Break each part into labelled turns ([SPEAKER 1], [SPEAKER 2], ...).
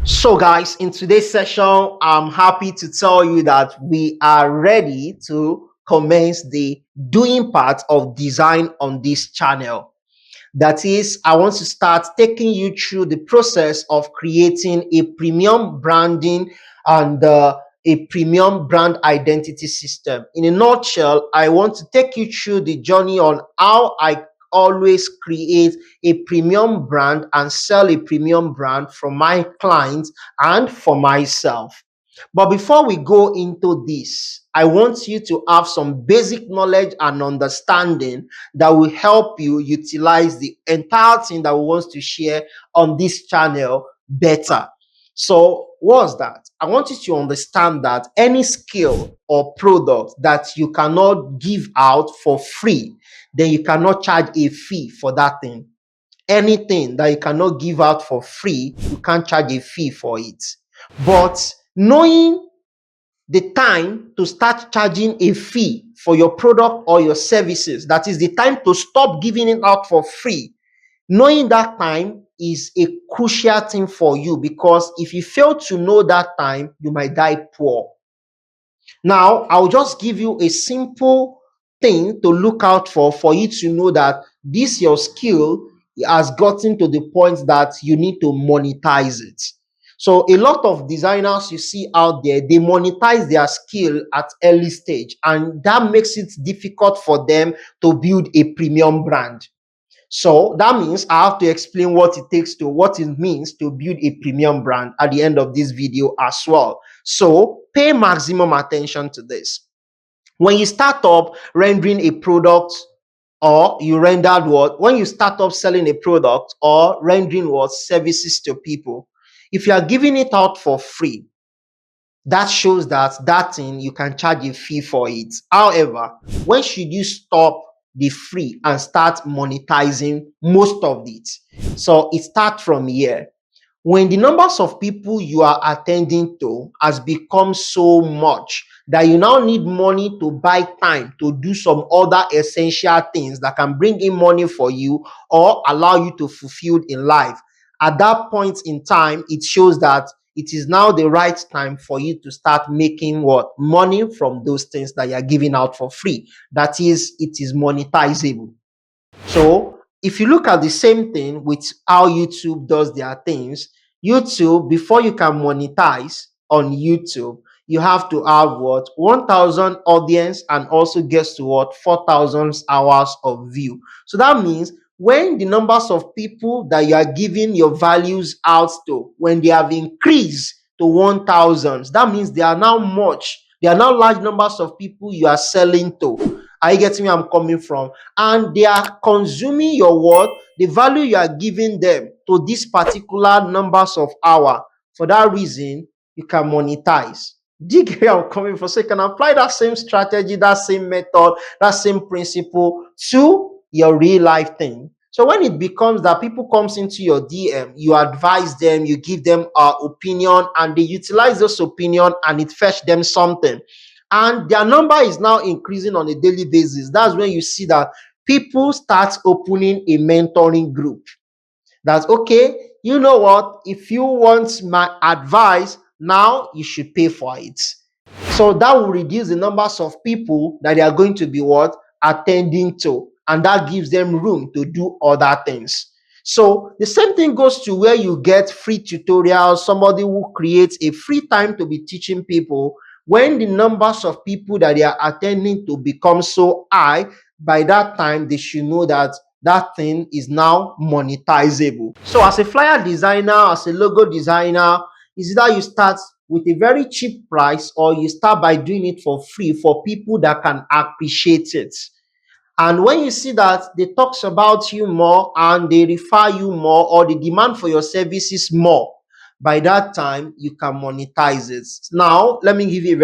[SPEAKER 1] So, guys, in today's session, I'm happy to tell you that we are ready to commence the doing part of design on this channel. That is, I want to start taking you through the process of creating a premium branding and a premium brand identity system. In a nutshell, I want to take you through the journey on how I always create a premium brand and sell a premium brand for my clients and for myself. But before we go into this, I want you to have some basic knowledge and understanding that will help you utilize the entire thing that we want to share on this channel better. So, what's that? I want you to understand that any skill or product that you cannot give out for free, then you cannot charge a fee for that thing. Anything that you cannot give out for free, you can't charge a fee for it. But knowing the time to start charging a fee for your product or your services, that is the time to stop giving it out for free, knowing that time is a crucial thing for you, because if you fail to know that time, you might die poor. Now, I'll just give you a simple thing to look out for you to know that this your skill has gotten to the point that you need to monetize it. So a lot of designers you see out there, they monetize their skill at early stage, and that makes it difficult for them to build a premium brand. So that means I have to explain what it means to build a premium brand at the end of this video as well. So pay maximum attention to this. When you start up rendering a product, or you rendered what when you start up selling a product or rendering what services to people, if you are giving it out for free, that shows that that thing you can charge a fee for it. However, when should you stop the free and start monetizing most of it? So it starts from here. When the numbers of people you are attending to has become so much that you now need money to buy time to do some other essential things that can bring in money for you or allow you to fulfill in life, at that point in time, it shows that it is now the right time for you to start making what money from those things that you're giving out for free. That is, it is monetizable. So if you look at the same thing with how YouTube does their things, YouTube, before you can monetize on YouTube, you have to have what 1,000 audience and also gets to what 4,000 hours of view. So that means when the numbers of people that you are giving your values out to, when they have increased to 1,000, that means they are now large numbers of people you are selling to. Are you getting where I'm coming from? And they are consuming your word, the value you are giving them to this particular numbers of hour. For that reason, you can monetize. Do you get where I'm coming from? So you can apply that same strategy, that same method, that same principle to your real life thing. So when it becomes that people comes into your DM, you advise them, you give them opinion, and they utilize this opinion and it fetch them something, and their number is now increasing on a daily basis. That's when you see that people start opening a mentoring group. That's okay, you know what, if you want my advice now, you should pay for it. So that will reduce the numbers of people that they are going to be what attending to, and that gives them room to do other things. So the same thing goes to where you get free tutorials, somebody who creates a free time to be teaching people. When the numbers of people that they are attending to become so high, by that time they should know that that thing is now monetizable. So as a flyer designer, as a logo designer, is either you start with a very cheap price or you start by doing it for free for people that can appreciate it. And when you see that they talks about you more and they refer you more, or the demand for your services more, by that time you can monetize it. Now let me give you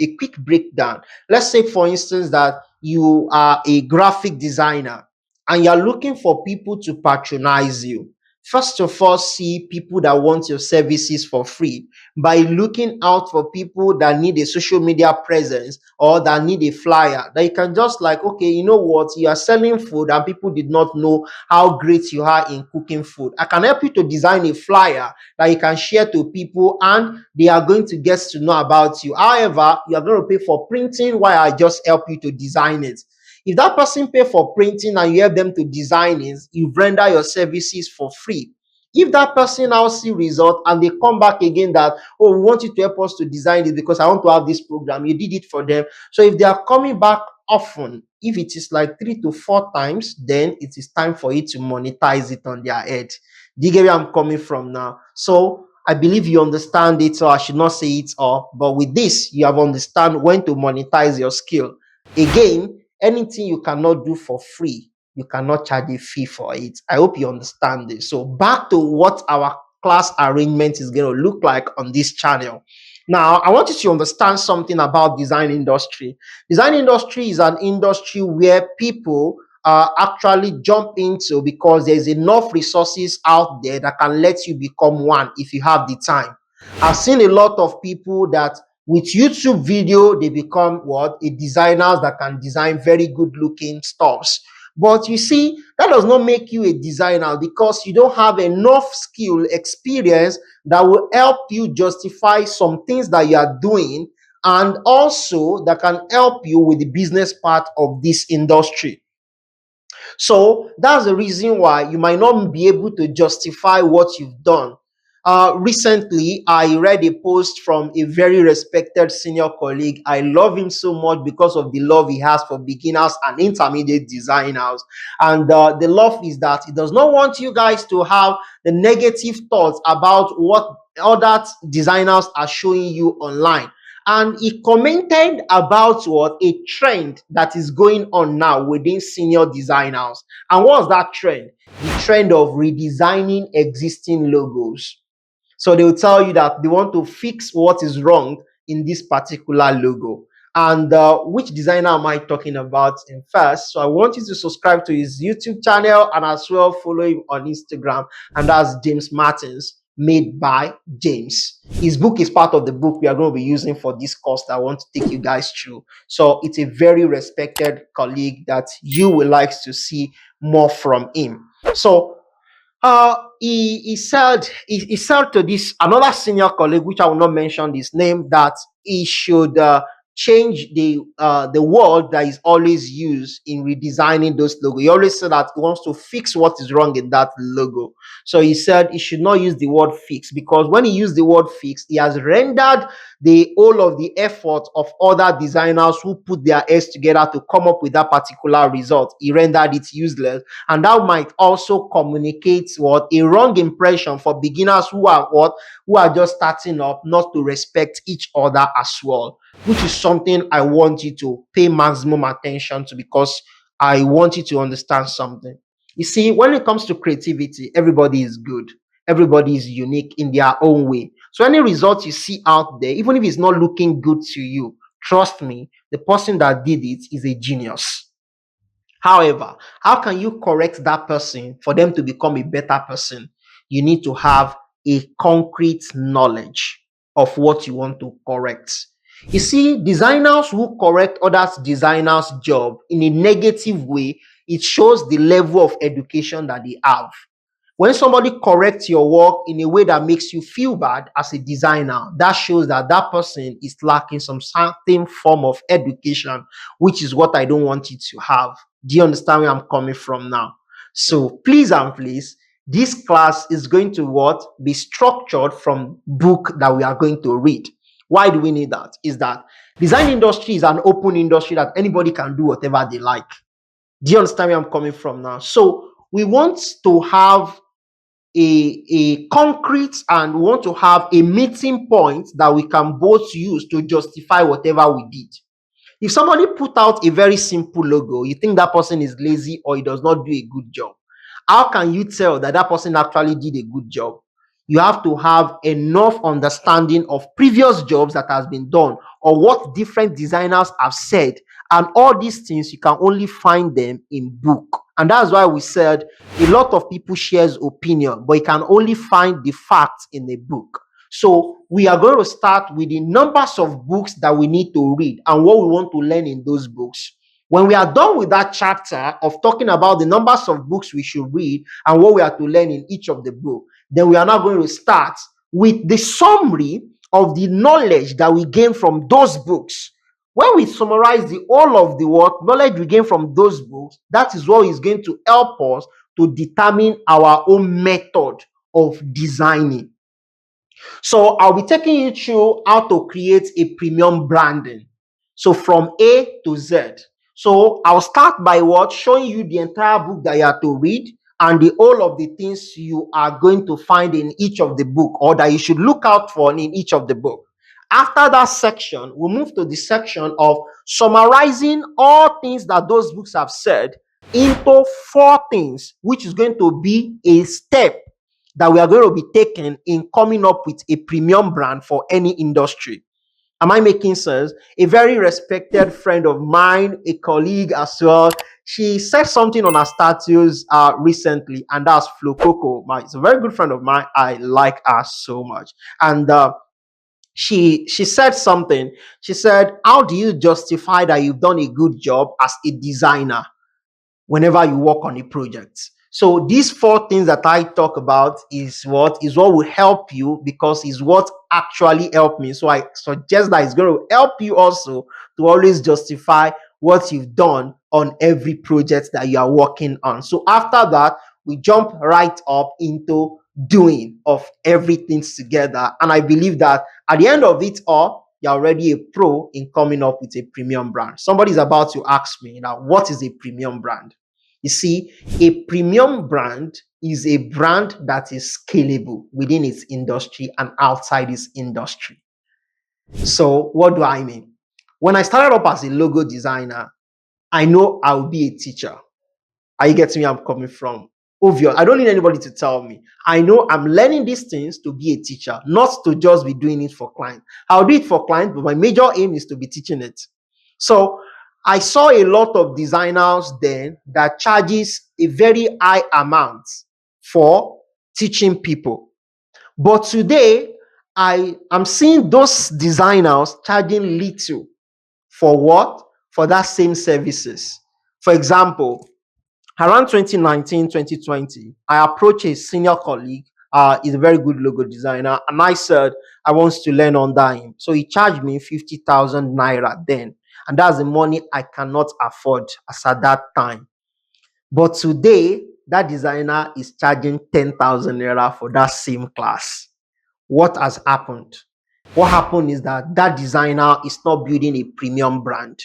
[SPEAKER 1] a quick breakdown. Let's say for instance that you are a graphic designer and you're looking for people to patronize you. First of all, see people that want your services for free by looking out for people that need a social media presence or that need a flyer. That you can just like, okay, you know what, you are selling food and people did not know how great you are in cooking food. I can help you to design a flyer that you can share to people and they are going to get to know about you. However, you are going to pay for printing while I just help you to design it. If that person pay for printing and you help them to design it, you render your services for free. If that person now see result and they come back again that, oh, we want you to help us to design it because I want to have this program, you did it for them. So if they are coming back often, if it is like 3 to 4 times, then it is time for you to monetize it on their head. Do you get where I'm coming from now? So I believe you understand it, so I should not say it all. But with this, you have understand when to monetize your skill. Again, anything you cannot do for free, you cannot charge a fee for it. I hope you understand this. So back to what our class arrangement is going to look like on this channel. Now, I want you to understand something about design industry. Design industry is an industry where people actually jump into because there's enough resources out there that can let you become one if you have the time. I've seen a lot of people that with YouTube video, they become what? A designers that can design very good looking stuffs. But you see, that does not make you a designer because you don't have enough skill, experience that will help you justify some things that you are doing and also that can help you with the business part of this industry. So that's the reason why you might not be able to justify what you've done. Recently, I read a post from a very respected senior colleague. I love him so much because of the love he has for beginners and intermediate designers. And the love is that he does not want you guys to have the negative thoughts about what other designers are showing you online. And he commented about what a trend that is going on now within senior designers. And what's that trend? The trend of redesigning existing logos. So they will tell you that they want to fix what is wrong in this particular logo. And which designer am I talking about in first? So I want you to subscribe to his YouTube channel and as well follow him on Instagram. And that's James Martins, made by James. His book is part of the book we are going to be using for this course that I want to take you guys through. So it's a very respected colleague that you will like to see more from him. So he said to this another senior colleague, which I will not mention his name, that he should change the word that is always used in redesigning those logos. He always said that he wants to fix what is wrong in that logo. So he said he should not use the word fix because when he used the word fix, he has rendered the whole of the effort of other designers who put their heads together to come up with that particular result. He rendered it useless, and that might also communicate what a wrong impression for beginners who are just starting up, not to respect each other as well, which is something I want you to pay maximum attention to because I want you to understand something. You see, when it comes to creativity, everybody is good. Everybody is unique in their own way. So any result you see out there, even if it's not looking good to you, trust me, the person that did it is a genius. However, how can you correct that person for them to become a better person? You need to have a concrete knowledge of what you want to correct. You see, designers who correct others' designers' job in a negative way, it shows the level of education that they have. When somebody corrects your work in a way that makes you feel bad as a designer, that shows that that person is lacking some certain form of education, which is what I don't want you to have. Do you understand where I'm coming from now? So please and please, this class is going to what? Be structured from book that we are going to read. Why do we need that? Is that design industry is an open industry that anybody can do whatever they like. Do you understand where I'm coming from now? So we want to have a concrete and we want to have a meeting point that we can both use to justify whatever we did. If somebody put out a very simple logo, you think that person is lazy or he does not do a good job. How can you tell that that person actually did a good job? You have to have enough understanding of previous jobs that has been done or what different designers have said And all these things, you can only find them in book. And that's why we said a lot of people shares opinion, but you can only find the facts in a book. So we are going to start with the numbers of books that we need to read and what we want to learn in those books. When we are done with that chapter of talking about the numbers of books we should read and what we are to learn in each of the book, then we are now going to start with the summary of the knowledge that we gain from those books. When we summarize the whole of the what knowledge we gain from those books, that is what is going to help us to determine our own method of designing. So I'll be taking you through how to create a premium branding. So from A to Z. So I'll start by what? Showing you the entire book that you have to read and the all of the things you are going to find in each of the book or that you should look out for in each of the book. After that section, we'll move to the section of summarizing all things that those books have said into 4 things, which is going to be a step that we are going to be taking in coming up with a premium brand for any industry. Am I making sense? A very respected friend of mine, a colleague as well, she said something on her status recently, and that's Flo Coco. It's a very good friend of mine. I like her so much. And she said something. She said, how do you justify that you've done a good job as a designer whenever you work on a project? So these 4 things that I talk about is what will help you, because it's what actually helped me. So I suggest that it's going to help you also to always justify what you've done on every project that you are working on. So after that, we jump right up into doing of everything together. And I believe that at the end of it all, you're already a pro in coming up with a premium brand. Somebody's about to ask me now, what is a premium brand? You see, a premium brand is a brand that is scalable within its industry and outside its industry. So what do I mean? When I started up as a logo designer, I know I will be a teacher. Are you getting where I'm coming from? Obvious. I don't need anybody to tell me. I know I'm learning these things to be a teacher, not to just be doing it for clients. I'll do it for clients, but my major aim is to be teaching it. So I saw a lot of designers then that charges a very high amount for teaching people. But today, I am seeing those designers charging little for what? For that same services. For example, around 2019, 2020, I approached a senior colleague. He's a very good logo designer. And I said, I want to learn under him. So he charged me 50,000 naira then. And that's the money I cannot afford as at that time. But today, that designer is charging 10,000 naira for that same class. What has happened? What happened is that that designer is not building a premium brand,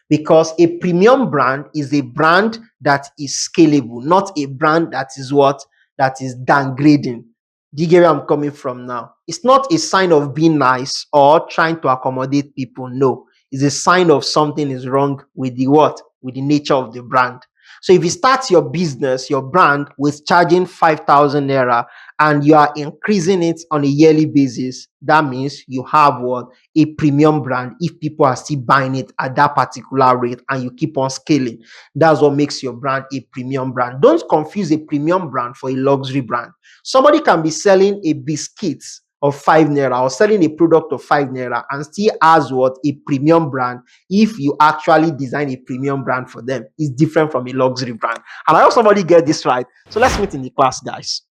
[SPEAKER 1] because a premium brand is a brand that is scalable, not a brand that is what? That is downgrading. Do you get where I'm coming from now? It's not a sign of being nice or trying to accommodate people. No, it's a sign of something is wrong with the what? With the nature of the brand. So if you start your business, your brand with charging 5,000 naira and you are increasing it on a yearly basis, that means you have what? A premium brand. If people are still buying it at that particular rate and you keep on scaling, that's what makes your brand a premium brand. Don't confuse a premium brand for a luxury brand. Somebody can be selling a biscuit of 5 naira or selling a product of 5 naira and still has what? A premium brand. If you actually design a premium brand for them, it's different from a luxury brand. And I hope somebody get this right. So let's meet in the class, guys.